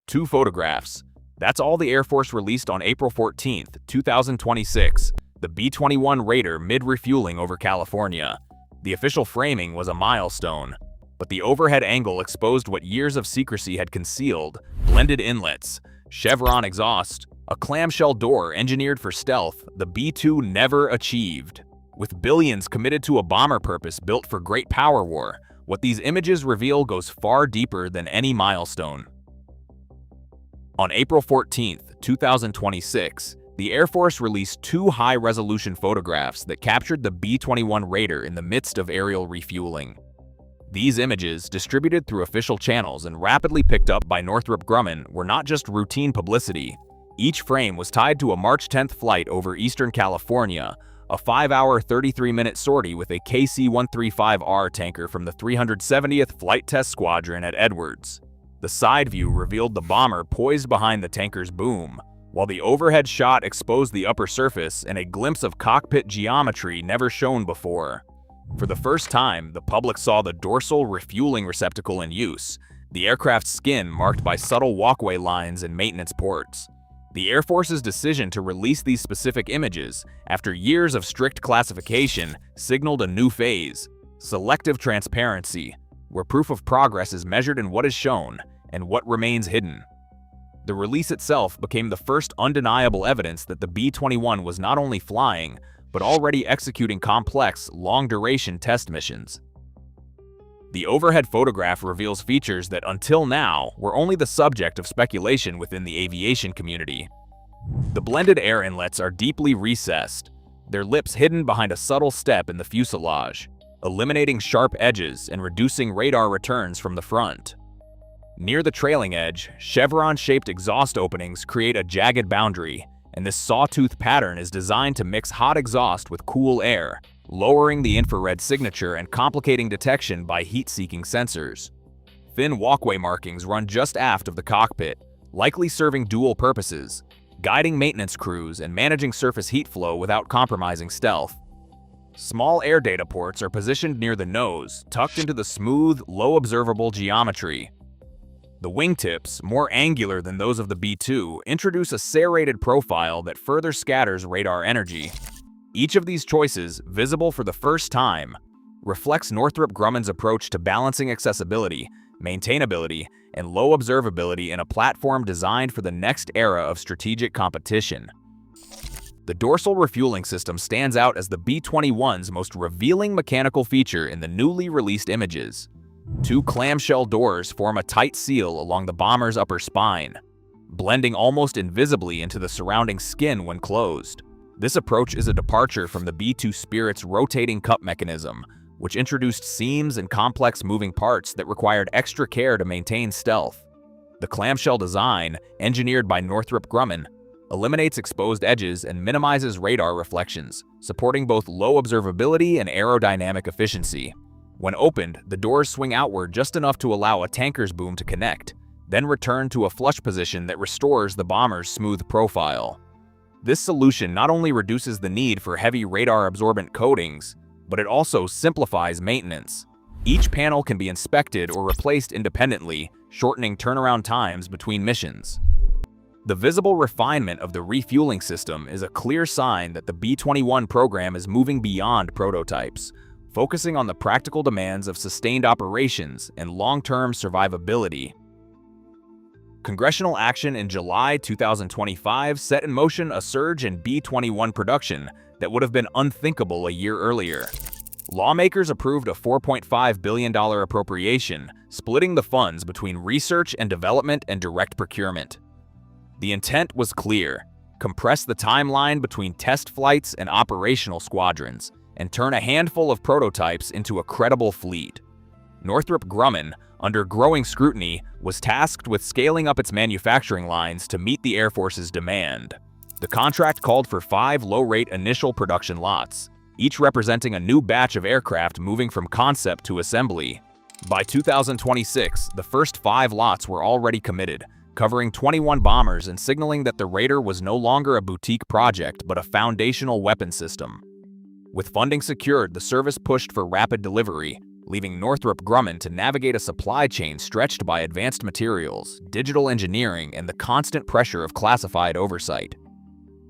2 photographs. That's all the Air Force released on April 14, 2026, the B-21 Raider mid-refueling over California. The official framing was a milestone, but the overhead angle exposed what years of secrecy had concealed: blended inlets, chevron exhaust, a clamshell door engineered for stealth the B-2 never achieved. With billions committed to a bomber purpose built for great power war, what these images reveal goes far deeper than any milestone. On April 14, 2026, the Air Force released 2 high-resolution photographs that captured the B-21 Raider in the midst of aerial refueling. These images, distributed through official channels and rapidly picked up by Northrop Grumman, were not just routine publicity. Each frame was tied to a March 10th flight over Eastern California, a 5-hour, 33-minute sortie with a KC-135R tanker from the 370th Flight Test Squadron at Edwards. The side view revealed the bomber poised behind the tanker's boom, while the overhead shot exposed the upper surface and a glimpse of cockpit geometry never shown before. For the first time, the public saw the dorsal refueling receptacle in use, the aircraft's skin marked by subtle walkway lines and maintenance ports. The Air Force's decision to release these specific images, after years of strict classification, signaled a new phase: selective transparency, where proof of progress is measured in what is shown and what remains hidden. The release itself became the first undeniable evidence that the B-21 was not only flying, but already executing complex, long-duration test missions. The overhead photograph reveals features that, until now, were only the subject of speculation within the aviation community. The blended air inlets are deeply recessed, their lips hidden behind a subtle step in the fuselage, eliminating sharp edges and reducing radar returns from the front. Near the trailing edge, chevron-shaped exhaust openings create a jagged boundary, and this sawtooth pattern is designed to mix hot exhaust with cool air, lowering the infrared signature and complicating detection by heat-seeking sensors. Thin walkway markings run just aft of the cockpit, likely serving dual purposes: guiding maintenance crews and managing surface heat flow without compromising stealth. Small air data ports are positioned near the nose, tucked into the smooth, low-observable geometry. The wingtips, more angular than those of the B-2, introduce a serrated profile that further scatters radar energy. Each of these choices, visible for the first time, reflects Northrop Grumman's approach to balancing accessibility, maintainability, and low observability in a platform designed for the next era of strategic competition. The dorsal refueling system stands out as the B-21's most revealing mechanical feature in the newly released images. 2 clamshell doors form a tight seal along the bomber's upper spine, blending almost invisibly into the surrounding skin when closed. This approach is a departure from the B-2 Spirit's rotating cup mechanism, which introduced seams and complex moving parts that required extra care to maintain stealth. The clamshell design, engineered by Northrop Grumman, eliminates exposed edges and minimizes radar reflections, supporting both low observability and aerodynamic efficiency. When opened, the doors swing outward just enough to allow a tanker's boom to connect, then return to a flush position that restores the bomber's smooth profile. This solution not only reduces the need for heavy radar-absorbent coatings, but it also simplifies maintenance. Each panel can be inspected or replaced independently, shortening turnaround times between missions. The visible refinement of the refueling system is a clear sign that the B-21 program is moving beyond prototypes, focusing on the practical demands of sustained operations and long-term survivability. Congressional action in July 2025 set in motion a surge in B-21 production that would have been unthinkable a year earlier. Lawmakers approved a $4.5 billion appropriation, splitting the funds between research and development and direct procurement. The intent was clear: compress the timeline between test flights and operational squadrons, and turn a handful of prototypes into a credible fleet. Northrop Grumman, under growing scrutiny, was tasked with scaling up its manufacturing lines to meet the Air Force's demand. The contract called for 5 low-rate initial production lots, each representing a new batch of aircraft moving from concept to assembly. By 2026, the first 5 lots were already committed, covering 21 bombers and signaling that the Raider was no longer a boutique project but a foundational weapon system. With funding secured, the service pushed for rapid delivery, leaving Northrop Grumman to navigate a supply chain stretched by advanced materials, digital engineering, and the constant pressure of classified oversight.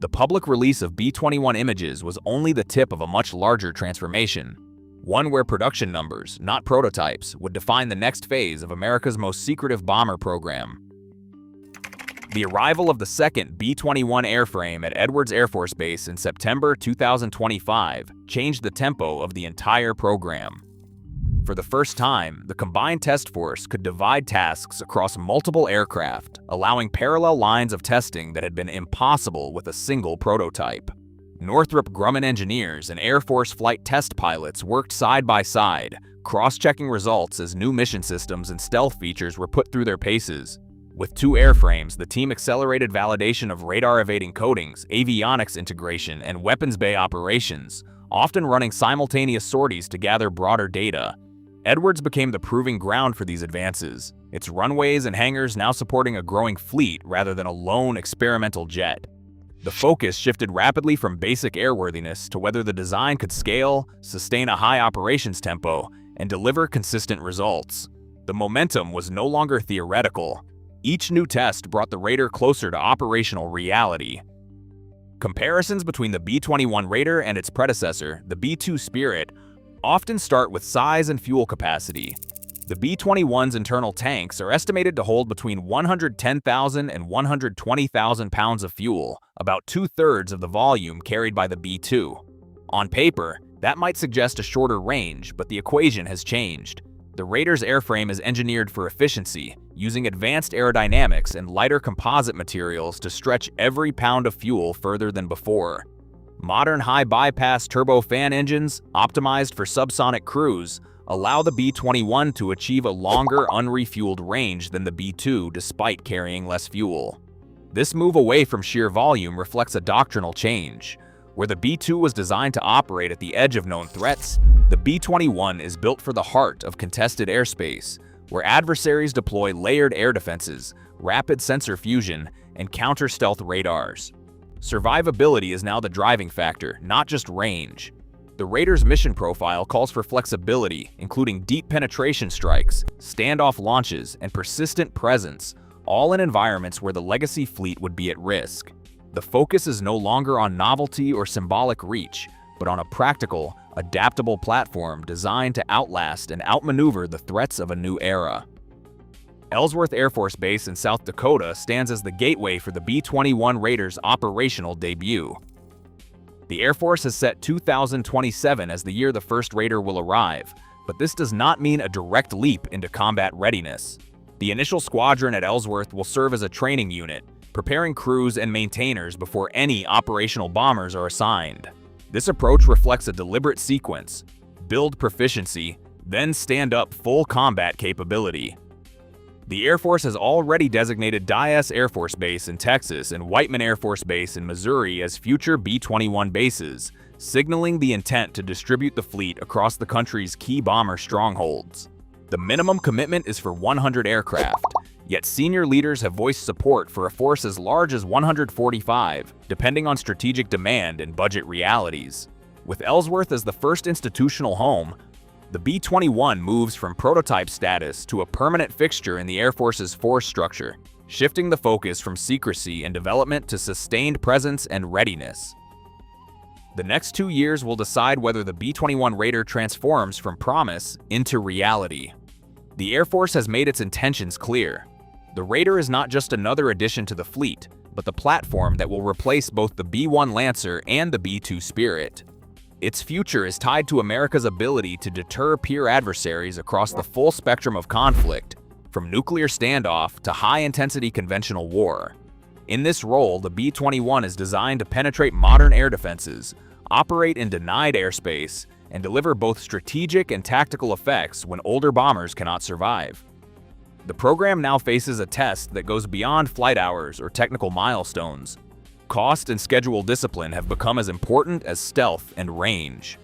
The public release of B-21 images was only the tip of a much larger transformation, one where production numbers, not prototypes, would define the next phase of America's most secretive bomber program. The arrival of the second B-21 airframe at Edwards Air Force Base in September 2025 changed the tempo of the entire program. For the first time, the combined test force could divide tasks across multiple aircraft, allowing parallel lines of testing that had been impossible with a single prototype. Northrop Grumman engineers and Air Force flight test pilots worked side by side, cross-checking results as new mission systems and stealth features were put through their paces. With two airframes, the team accelerated validation of radar-evading coatings, avionics integration, and weapons bay operations, often running simultaneous sorties to gather broader data. Edwards became the proving ground for these advances, its runways and hangars now supporting a growing fleet rather than a lone experimental jet. The focus shifted rapidly from basic airworthiness to whether the design could scale, sustain a high operations tempo, and deliver consistent results. The momentum was no longer theoretical. Each new test brought the Raider closer to operational reality. Comparisons between the B-21 Raider and its predecessor, the B-2 Spirit, often start with size and fuel capacity. The B-21's internal tanks are estimated to hold between 110,000 and 120,000 pounds of fuel, about two-thirds of the volume carried by the B-2. On paper, that might suggest a shorter range, but the equation has changed. The Raider's airframe is engineered for efficiency, using advanced aerodynamics and lighter composite materials to stretch every pound of fuel further than before. Modern high-bypass turbofan engines, optimized for subsonic cruise, allow the B-21 to achieve a longer unrefueled range than the B-2 despite carrying less fuel. This move away from sheer volume reflects a doctrinal change. Where the B-2 was designed to operate at the edge of known threats, the B-21 is built for the heart of contested airspace, where adversaries deploy layered air defenses, rapid sensor fusion, and counter-stealth radars. Survivability is now the driving factor, not just range. The Raider's mission profile calls for flexibility, including deep penetration strikes, standoff launches, and persistent presence, all in environments where the legacy fleet would be at risk. The focus is no longer on novelty or symbolic reach, but on a practical, adaptable platform designed to outlast and outmaneuver the threats of a new era. Ellsworth Air Force Base in South Dakota stands as the gateway for the B-21 Raider's operational debut. The Air Force has set 2027 as the year the first Raider will arrive, but this does not mean a direct leap into combat readiness. The initial squadron at Ellsworth will serve as a training unit, preparing crews and maintainers before any operational bombers are assigned. This approach reflects a deliberate sequence: build proficiency, then stand up full combat capability. The Air Force has already designated Dyess Air Force Base in Texas and Whiteman Air Force Base in Missouri as future B-21 bases, signaling the intent to distribute the fleet across the country's key bomber strongholds. The minimum commitment is for 100 aircraft, yet senior leaders have voiced support for a force as large as 145, depending on strategic demand and budget realities. With Ellsworth as the first institutional home, the B-21 moves from prototype status to a permanent fixture in the Air Force's force structure, shifting the focus from secrecy and development to sustained presence and readiness. The next 2 years will decide whether the B-21 Raider transforms from promise into reality. The Air Force has made its intentions clear. The Raider is not just another addition to the fleet, but the platform that will replace both the B-1 Lancer and the B-2 Spirit. Its future is tied to America's ability to deter peer adversaries across the full spectrum of conflict, from nuclear standoff to high-intensity conventional war. In this role, the B-21 is designed to penetrate modern air defenses, operate in denied airspace, and deliver both strategic and tactical effects when older bombers cannot survive. The program now faces a test that goes beyond flight hours or technical milestones. Cost and schedule discipline have become as important as stealth and range.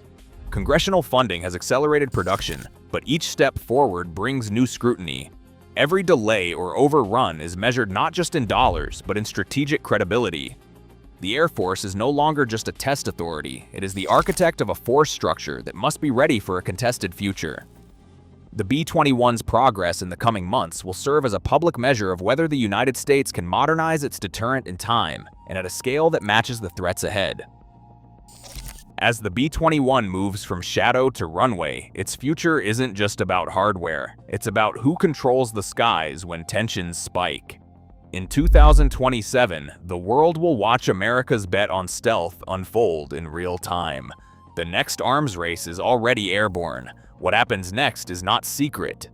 Congressional funding has accelerated production, but each step forward brings new scrutiny. Every delay or overrun is measured not just in dollars, but in strategic credibility. The Air Force is no longer just a test authority, it is the architect of a force structure that must be ready for a contested future. The B-21's progress in the coming months will serve as a public measure of whether the United States can modernize its deterrent in time and at a scale that matches the threats ahead. As the B-21 moves from shadow to runway, its future isn't just about hardware, it's about who controls the skies when tensions spike. In 2027, the world will watch America's bet on stealth unfold in real time. The next arms race is already airborne. What happens next is not secret,